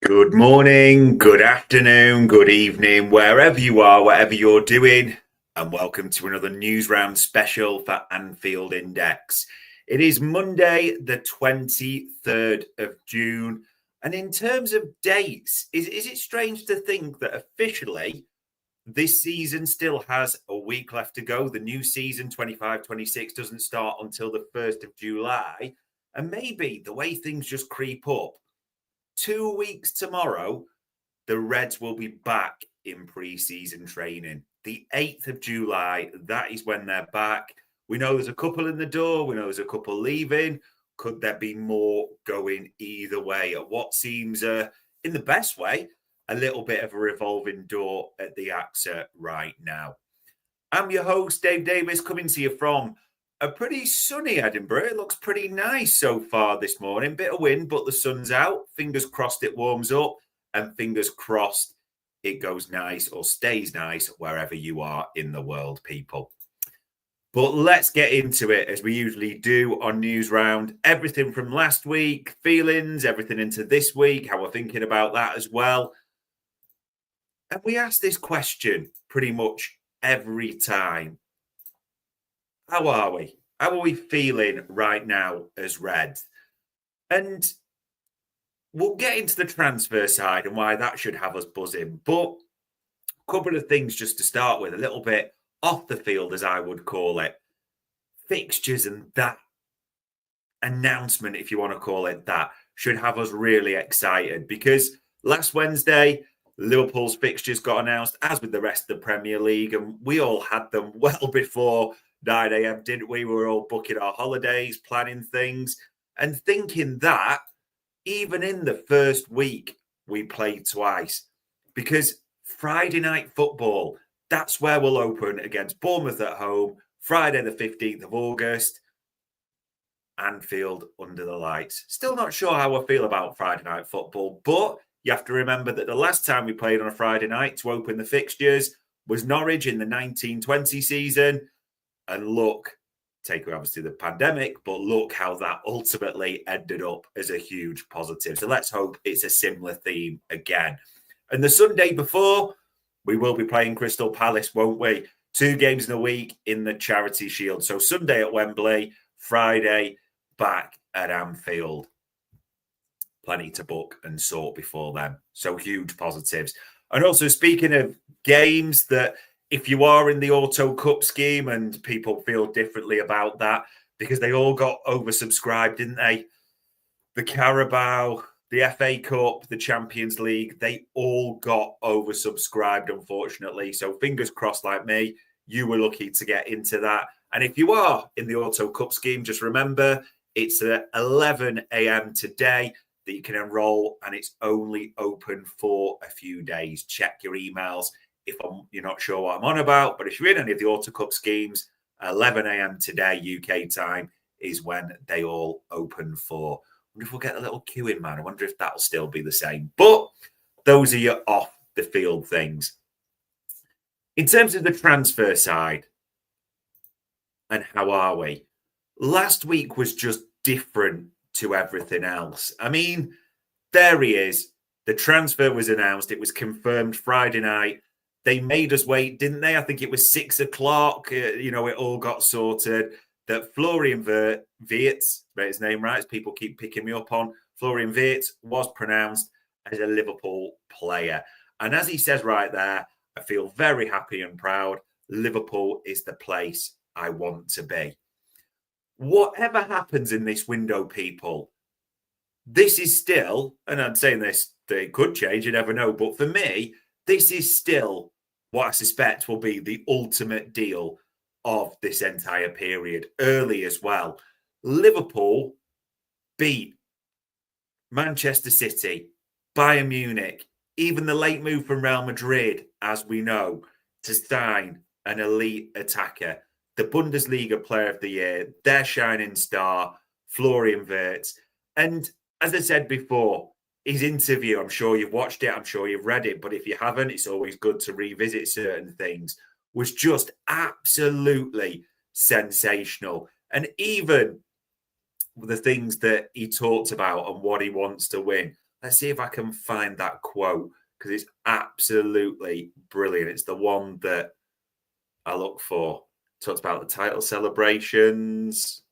Good morning, good afternoon, good evening, wherever you are, whatever you're doing, and welcome to another Newsround special for Anfield Index. It is Monday, the 23rd of June, and in terms of dates, is it strange to think that officially this season still has a week left to go? The new season, 25-26, doesn't start until the 1st of July, and maybe the way things just creep up, 2 weeks tomorrow, the Reds will be back in pre-season training. The 8th of July, that is when they're back. We know there's a couple in the door. We know there's a couple leaving. Could there be more going either way at what seems, in the best way, a little bit of a revolving door at the AXA right now? I'm your host, Dave Davis, coming to you from a pretty sunny Edinburgh. It looks pretty nice so far this morning. Bit of wind, but the sun's out. Fingers crossed it warms up, and fingers crossed it goes nice or stays nice wherever you are in the world, people. But let's get into it as we usually do on Newsround. Everything from last week, feelings, everything into this week, how we're thinking about that as well. And we ask this question pretty much every time. How are we? How are we feeling right now as Reds? And we'll get into the transfer side and why that should have us buzzing. But a couple of things just to start with, a little bit off the field, as I would call it. Fixtures and that announcement, if you want to call it that, should have us really excited because last Wednesday, Liverpool's fixtures got announced, as with the rest of the Premier League, and we all had them well before 9 a.m., didn't we? We were all booking our holidays, planning things, and thinking that even in the first week, we played twice. Because Friday night football, that's where we'll open against Bournemouth at home, Friday the 15th of August, Anfield under the lights. Still not sure how I feel about Friday night football, but you have to remember that the last time we played on a Friday night to open the fixtures was Norwich in the 1920 season. And look, take away obviously the pandemic, but look how that ultimately ended up as a huge positive. So let's hope it's a similar theme again. And the Sunday before, we will be playing Crystal Palace, won't we? 2 games in a week in the Charity Shield. So Sunday at Wembley, Friday back at Anfield. Plenty to book and sort before then. So huge positives. And also speaking of games that if you are in the Auto Cup scheme, and people feel differently about that because they all got oversubscribed, didn't they? The Carabao, the FA Cup, the Champions League, they all got oversubscribed, unfortunately. So fingers crossed, like me, you were lucky to get into that. And if you are in the Auto Cup scheme, just remember it's at 11 a.m. today that you can enroll, and it's only open for a few days. Check your emails if you're not sure what I'm on about. But if you're in any of the Auto Cup schemes, 11 a.m. today, UK time, is when they all open for. I wonder if we'll get a little queue in, man. I wonder if that'll still be the same. But those are your off the field things. In terms of the transfer side, and how are we? Last week was just different to everything else. I mean, there he is. The transfer was announced. It was confirmed Friday night. They made us wait, didn't they? I think it was 6 o'clock. It all got sorted. That Florian Wirtz, his name right, as people keep picking me up on, Florian Wirtz was pronounced as a Liverpool player. And as he says right there, I feel very happy and proud. Liverpool is the place I want to be. Whatever happens in this window, people, this is still, and I'm saying this, that it could change, you never know. But for me, this is still what I suspect will be the ultimate deal of this entire period, early as well. Liverpool beat Manchester City, Bayern Munich, even the late move from Real Madrid, as we know, to sign an elite attacker. The Bundesliga Player of the Year, their shining star, Florian Wirtz. And as I said before, his interview, I'm sure you've watched it, I'm sure you've read it, but if you haven't, it's always good to revisit certain things, was just absolutely sensational. And even the things that he talked about and what he wants to win. Let's see if I can find that quote because it's absolutely brilliant. It's the one that I look for. Talks about the title celebrations.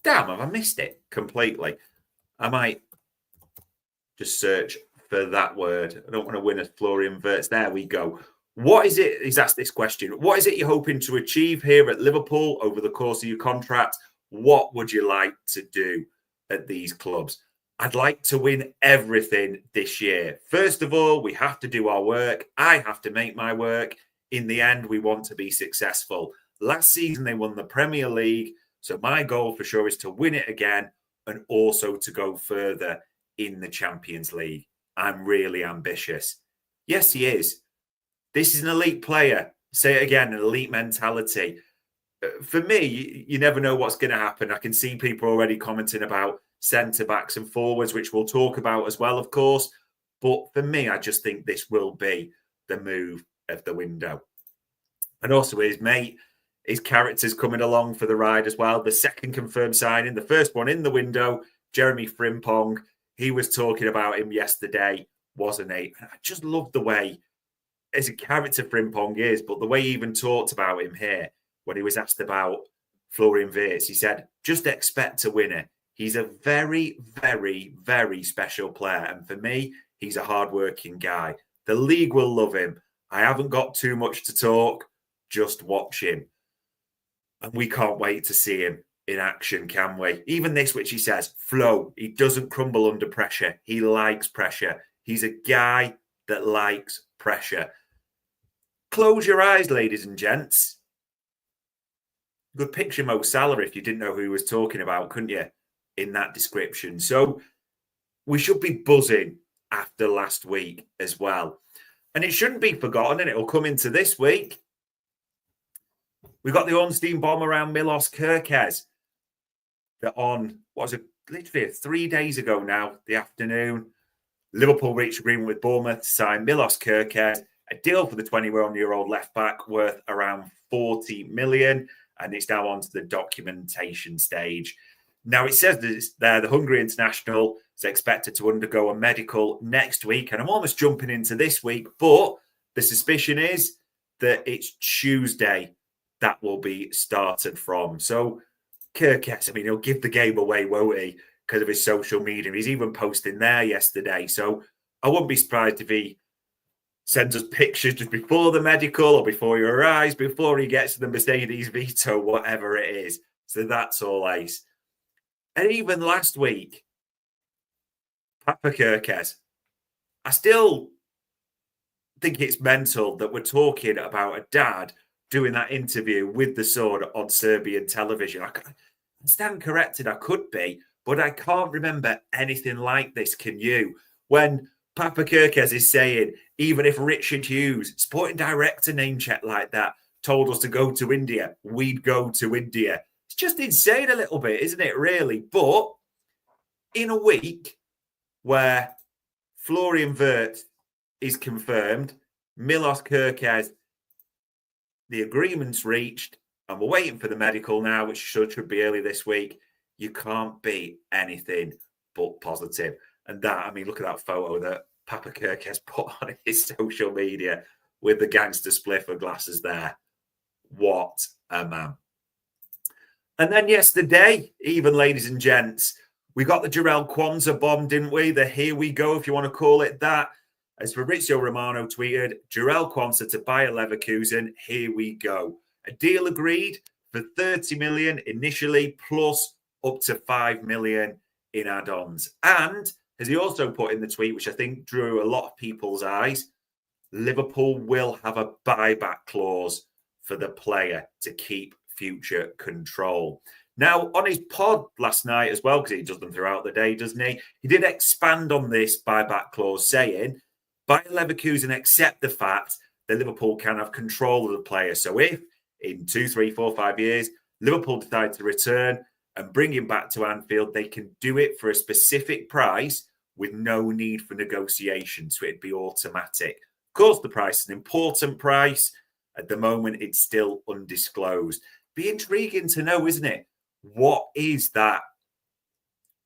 Damn, have I missed it completely? I might just search for that word. I don't want to win a Florian Wirtz. There we go. What is it? He's asked this question. What is it you're hoping to achieve here at Liverpool over the course of your contract? What would you like to do at these clubs? I'd like to win everything this year. First of all, we have to do our work. I have to make my work. In the end, we want to be successful. Last season, they won the Premier League. So my goal for sure is to win it again and also to go further in the Champions League. I'm really ambitious. Yes, he is. This is an elite player. Say it again, an elite mentality. For me, you never know what's going to happen. I can see people already commenting about centre-backs and forwards, which we'll talk about as well, of course. But for me, I just think this will be the move of the window. And also his mate, his character's coming along for the ride as well. The second confirmed signing, the first one in the window, Jeremy Frimpong. He was talking about him yesterday, wasn't he? I just love the way, as a character Frimpong is, but the way he even talked about him here when he was asked about Florian Wirtz, he said, just expect to win it. He's a very, very, very special player. And for me, he's a hardworking guy. The league will love him. I haven't got too much to talk. Just watch him. And we can't wait to see him in action, can we? Even this, which he says, flow. He doesn't crumble under pressure. He likes pressure. He's a guy that likes pressure. Close your eyes, ladies and gents. You could picture Mo Salah if you didn't know who he was talking about, couldn't you? In that description. So we should be buzzing after last week as well. And it shouldn't be forgotten, and it'll come into this week. We got the Ornstein bomb around Milos Kerkez. That on, what was it, literally 3 days ago now, the afternoon, Liverpool reached agreement with Bournemouth to sign Milos Kerkez, a deal for the 21-year-old left-back worth around 40 million, and it's now on to the documentation stage. Now, it says that there, the Hungary international is expected to undergo a medical next week, and I'm almost jumping into this week, but the suspicion is that it's Tuesday that will be started from. So, Kerkez, I mean, he'll give the game away, won't he, because of his social media. He's even posting there yesterday. So, I wouldn't be surprised if he sends us pictures just before the medical or before he arrives, before he gets to the Mercedes Vito, whatever it is. So, that's all ace. And even last week, Papa Kerkez, I still think it's mental that we're talking about a dad doing that interview with the son on Serbian television. I stand corrected, I could be, but I can't remember anything like this, can you? When Papa Kerkez is saying, even if Richard Hughes, sporting director name check like that, told us to go to India, we'd go to India. It's just insane a little bit, isn't it, really? But in a week where Florian Wirtz is confirmed, Milos Kerkez, the agreement's reached, and we're waiting for the medical now, which should be early this week. You can't be anything but positive. And that, I mean, look at that photo that Papa Kerkez put on his social media with the gangster spliffer glasses there. What a man. And then yesterday, even ladies and gents, we got the Jarell Quansah bomb, didn't we? The here we go, if you want to call it that. As Fabrizio Romano tweeted, Jarell Quansah to Bayer Leverkusen, here we go. A deal agreed for 30 million initially, plus up to 5 million in add-ons. And as he also put in the tweet, which I think drew a lot of people's eyes, Liverpool will have a buyback clause for the player to keep future control. Now, on his pod last night as well, because he does them throughout the day, doesn't he? He did expand on this buyback clause, saying, Bayer Leverkusen accept the fact that Liverpool can have control of the player. So if in 2, 3, 4, 5 years, Liverpool decide to return and bring him back to Anfield, they can do it for a specific price with no need for negotiation. So it'd be automatic. Of course, the price is an important price. At the moment, it's still undisclosed. Be intriguing to know, isn't it? What is that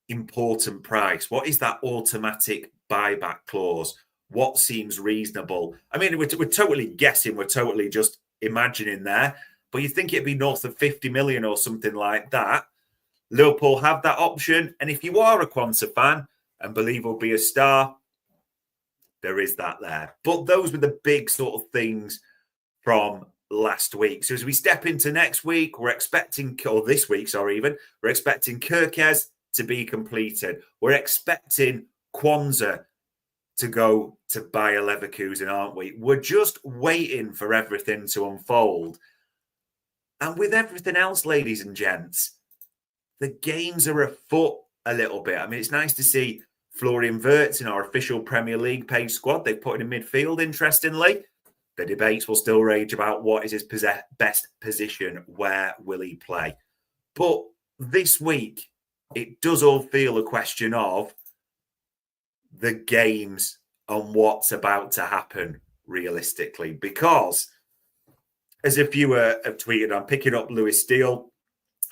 important price? What is that automatic buyback clause? What seems reasonable? I mean, we're totally guessing. We're totally just imagining there. But you think it'd be north of 50 million or something like that. Liverpool have that option. And if you are a Quansah fan and believe he'll be a star, there is that there. But those were the big sort of things from last week. So as we step into next week, we're expecting, or this week, sorry, even, we're expecting Kerkez to be completed. We're expecting Quansah to go to Bayer Leverkusen, aren't we? We're just waiting for everything to unfold. And with everything else, ladies and gents, the games are afoot a little bit. I mean, it's nice to see Florian Wirtz in our official Premier League paid squad. They've put him in midfield, interestingly. The debates will still rage about what is his best position, where will he play. But this week, it does all feel a question of the games and what's about to happen realistically. Because, as a viewer have tweeted, I'm picking up Lewis Steele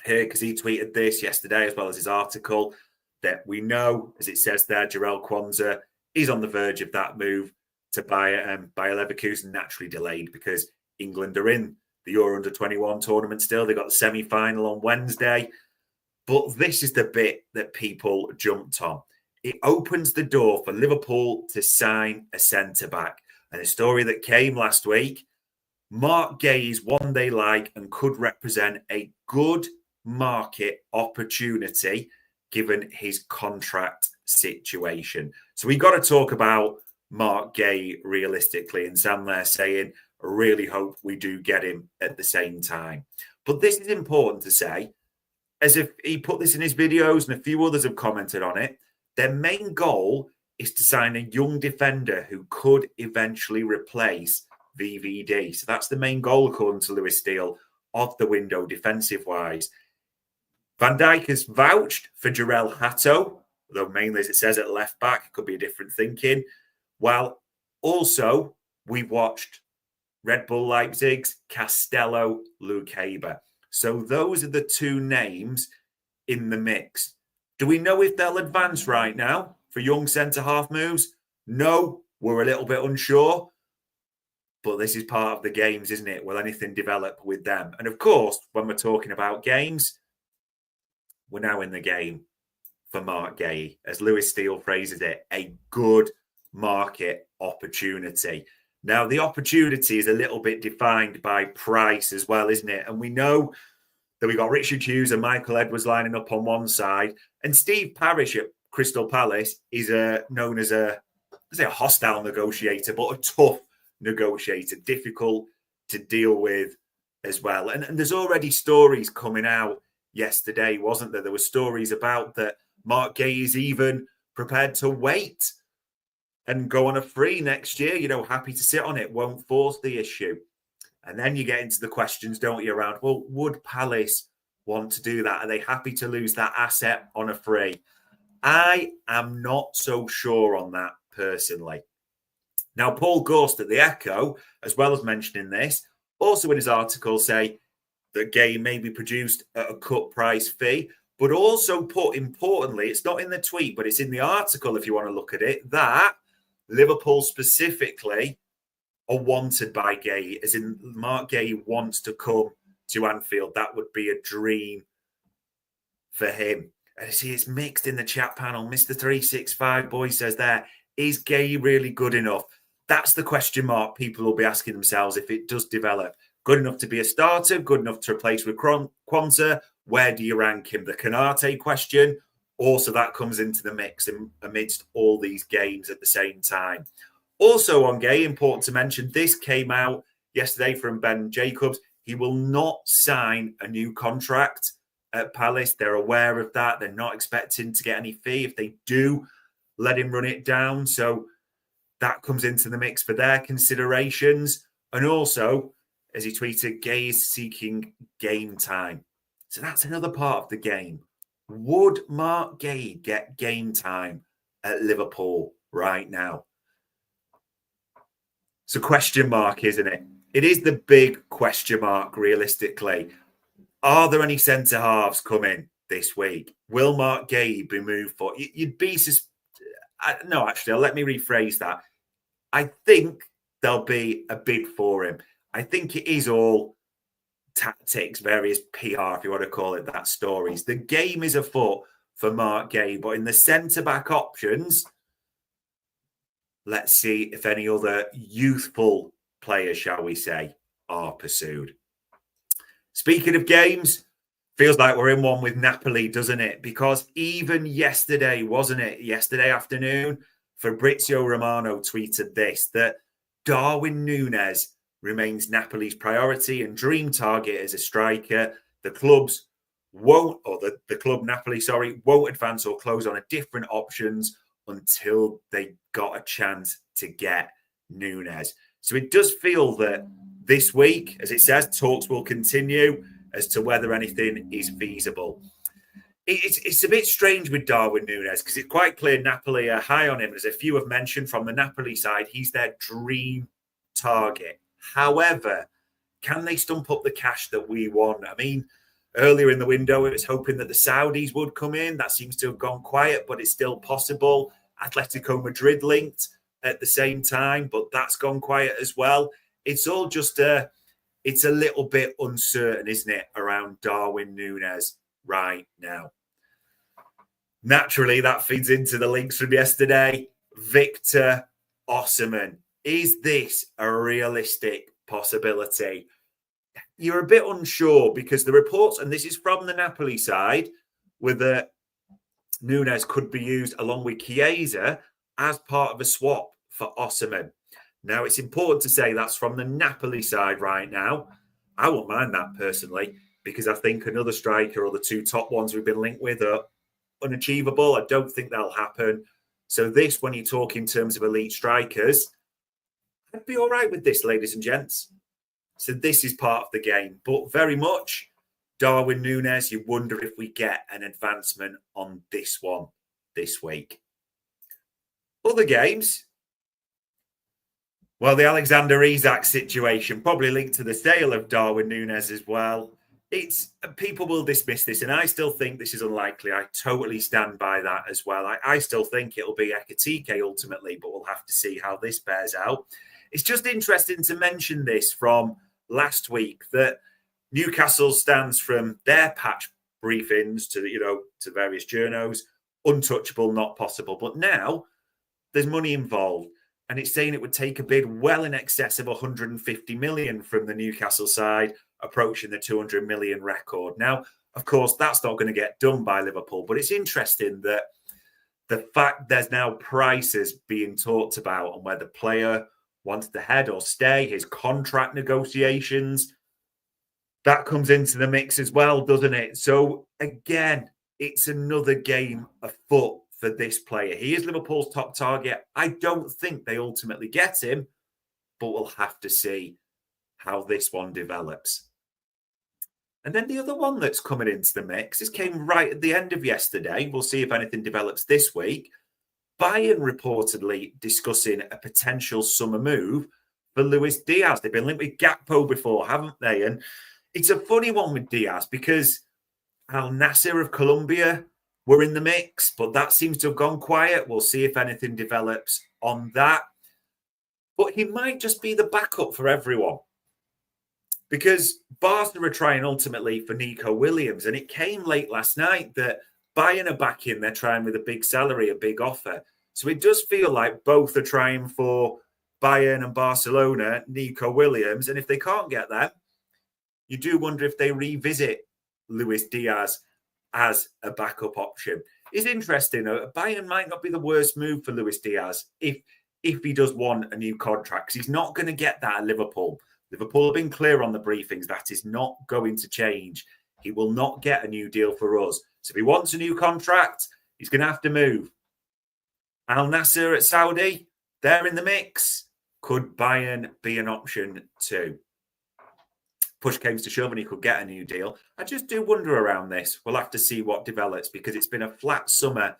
here because he tweeted this yesterday as well as his article, that we know, as it says there, Jarell Quansah is on the verge of that move to Bayer Leverkusen, naturally delayed because England are in the Euro Under-21 tournament still. They got the semi-final on Wednesday. But this is the bit that people jumped on. It opens the door for Liverpool to sign a centre-back. And a story that came last week, Mark Guehi is one they like and could represent a good market opportunity given his contract situation. So we got to talk about Mark Guehi realistically. And Sam there saying, I really hope we do get him at the same time. But this is important to say, as if he put this in his videos and a few others have commented on it, their main goal is to sign a young defender who could eventually replace VVD. So that's the main goal, according to Lewis Steele, of the window defensive-wise. Van Dijk has vouched for Jarell Hatto, though mainly, as it says, at left-back. It could be a different thinking. While also, we've watched Red Bull Leipzig's Castello Lukaber. So those are the two names in the mix. Do we know if they'll advance right now for young centre-half moves? No, we're a little bit unsure. But this is part of the games, isn't it? Will anything develop with them? And of course, when we're talking about games, we're now in the game for Mark Guehi. As Lewis Steele phrases it, a good market opportunity. Now, the opportunity is a little bit defined by price as well, isn't it? And we know that we got Richard Hughes and Michael Edwards lining up on one side. And Steve Parish at Crystal Palace is known as a hostile negotiator, but a tough negotiator, difficult to deal with as well. And there's already stories coming out yesterday, wasn't there? There were stories about that Mark Guehi is even prepared to wait and go on a free next year, happy to sit on it, won't force the issue. And then you get into the questions, don't you, around, well, would Palace want to do that? Are they happy to lose that asset on a free? I am not so sure on that personally. Now, Paul Gorst at The Echo, as well as mentioning this, also in his article say that Guehi may be produced at a cut price fee, but also put, importantly, it's not in the tweet, but it's in the article if you want to look at it, that Liverpool specifically are wanted by Guehi, as in Mark Guehi wants to come to Anfield. That would be a dream for him. And see, it's mixed in the chat panel. Mr. 365 boy says there, is Guehi really good enough? That's the question mark people will be asking themselves if it does develop. Good enough to be a starter, good enough to replace with Quansah. Where do you rank him? The Canate question. Also, that comes into the mix amidst all these games at the same time. Also on Guehi, important to mention, this came out yesterday from Ben Jacobs. He will not sign a new contract at Palace. They're aware of that. They're not expecting to get any fee. If they do, let him run it down. So that comes into the mix for their considerations. And also, as he tweeted, Guehi is seeking game time. So that's another part of the game. Would Mark Guehi get game time at Liverpool right now? It's a question mark, isn't it? It is the big question mark, realistically. Are there any centre-halves coming this week. Will Mark Guehi be moved for? You'd be... No, actually, let me rephrase that. I think there'll be a bid for him. I think it is all tactics, various PR, if you want to call it that, stories. The game is afoot for Mark Guehi, but in the centre-back options, let's see if any other youthful players, shall we say, are pursued. Speaking of games, feels like we're in one with Napoli, doesn't it? Because even yesterday, wasn't it? Yesterday afternoon, Fabrizio Romano tweeted this, that Darwin Nunez remains Napoli's priority and dream target as a striker. The club Napoli, won't advance or close on a different options until they got a chance to get Nunez. So it does feel that this week, as it says, talks will continue as to whether anything is feasible. It's a bit strange with Darwin Nunez because it's quite clear Napoli are high on him. As a few have mentioned from the Napoli side, he's their dream target. However, can they stump up the cash that we want? I mean, earlier in the window, it was hoping that the Saudis would come in. That seems to have gone quiet, but it's still possible. Atletico Madrid linked at the same time, but that's gone quiet as well. It's all just it's a little bit uncertain, isn't it, around Darwin Nunez right now. Naturally, that feeds into the links from yesterday. Victor Osimhen. Is this a realistic possibility? You're a bit unsure because the reports, and this is from the Napoli side, whether Nunez could be used along with Chiesa as part of a swap for Osimhen. Now, it's important to say that's from the Napoli side right now. I won't mind that personally because I think another striker or the two top ones we've been linked with are unachievable. I don't think that'll happen. So this, when you talk in terms of elite strikers, I'd be all right with this, ladies and gents. So this is part of the game. But very much, Darwin Nunez, you wonder if we get an advancement on this one this week. Other games. Well, the Alexander Isak situation, probably linked to the sale of Darwin Nunez as well. People will dismiss this, and I still think this is unlikely. I totally stand by that as well. I still think it'll be Ekitike ultimately, but we'll have to see how this bears out. It's just interesting to mention this from last week that Newcastle stands from their patch briefings to various journos, untouchable, not possible. But now there's money involved. And it's saying it would take a bid well in excess of 150 million from the Newcastle side, approaching the 200 million record. Now, of course, that's not going to get done by Liverpool, but it's interesting that the fact there's now prices being talked about on where the player wants to head or stay, his contract negotiations, that comes into the mix as well, doesn't it? So again, it's another game afoot for this player. He is Liverpool's top target. I don't think they ultimately get him, but we'll have to see how this one develops. And then the other one that's coming into the mix, this came right at the end of yesterday. We'll see if anything develops this week. Bayern reportedly discussing a potential summer move for Luis Diaz. They've been linked with Gakpo before, haven't they? And it's a funny one with Diaz because Al Nassr of Colombia were in the mix, but that seems to have gone quiet. We'll see if anything develops on that. But he might just be the backup for everyone because Barca are trying ultimately for Nico Williams, and it came late last night that Bayern are back in. They're trying with a big salary, a big offer. So it does feel like both are trying for Bayern and Barcelona, Nico Williams, and if they can't get that, you do wonder if they revisit Luis Diaz as a backup option. It's interesting. Bayern might not be the worst move for Luis Diaz if he does want a new contract, because he's not going to get that at Liverpool. Liverpool have been clear on the briefings. That is not going to change. He will not get a new deal for us. So if he wants a new contract, he's going to have to move. Al Nassr at Saudi, they're in the mix. Could Bayern be an option too? Push came to shove and he could get a new deal. I just do wonder around this. We'll have to see what develops because it's been a flat summer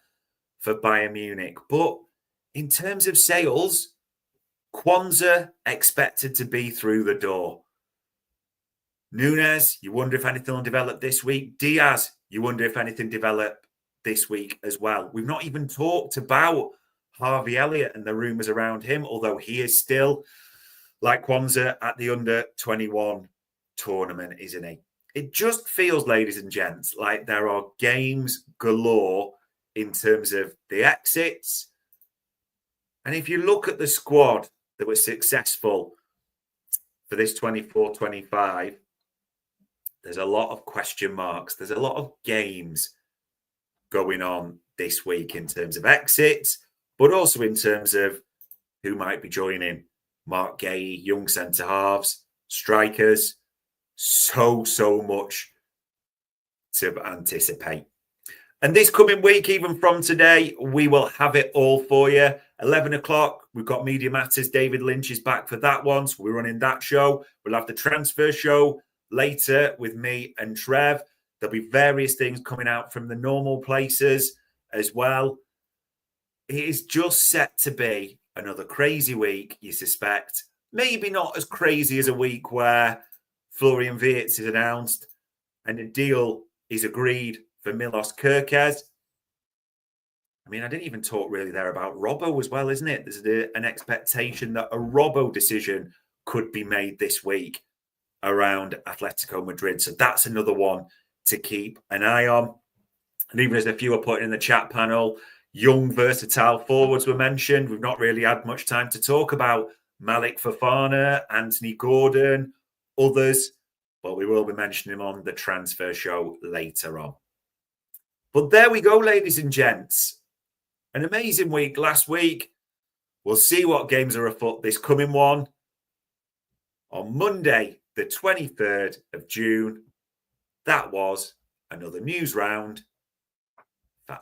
for Bayern Munich. But in terms of sales, Quansah expected to be through the door. Nunez, you wonder if anything will develop this week. Diaz, you wonder if anything developed this week as well. We've not even talked about Harvey Elliott and the rumours around him, although he is still, like Quansah, at the under-21 tournament, isn't he? It just feels, ladies and gents, like there are games galore in terms of the exits. And if you look at the squad that was successful for this 24-25, there's a lot of question marks. There's a lot of games going on this week in terms of exits, but also in terms of who might be joining. Mark Guehi, young centre halves, strikers, so much to anticipate. And this coming week, even from today, we will have it all for you. 11 o'clock, we've got Media Matters. David Lynch is back for that one, so we're running that show. We'll have the transfer show later with me and Trev. There'll be various things coming out from the normal places as well. It is just set to be another crazy week, you suspect. Maybe not as crazy as a week where Florian Wirtz is announced and a deal is agreed for Milos Kerkez. I mean, I didn't even talk really there about Robbo as well, isn't it? There's an expectation that a Robbo decision could be made this week around Atletico Madrid. So that's another one to keep an eye on. And even as a few are putting in the chat panel, young, versatile forwards were mentioned. We've not really had much time to talk about Malik Fofana, Anthony Gordon, others, but we will be mentioning them on the transfer show later on. But there we go, ladies and gents. An amazing week last week. We'll see what games are afoot this coming one on Monday, the 23rd of June. That was another news round for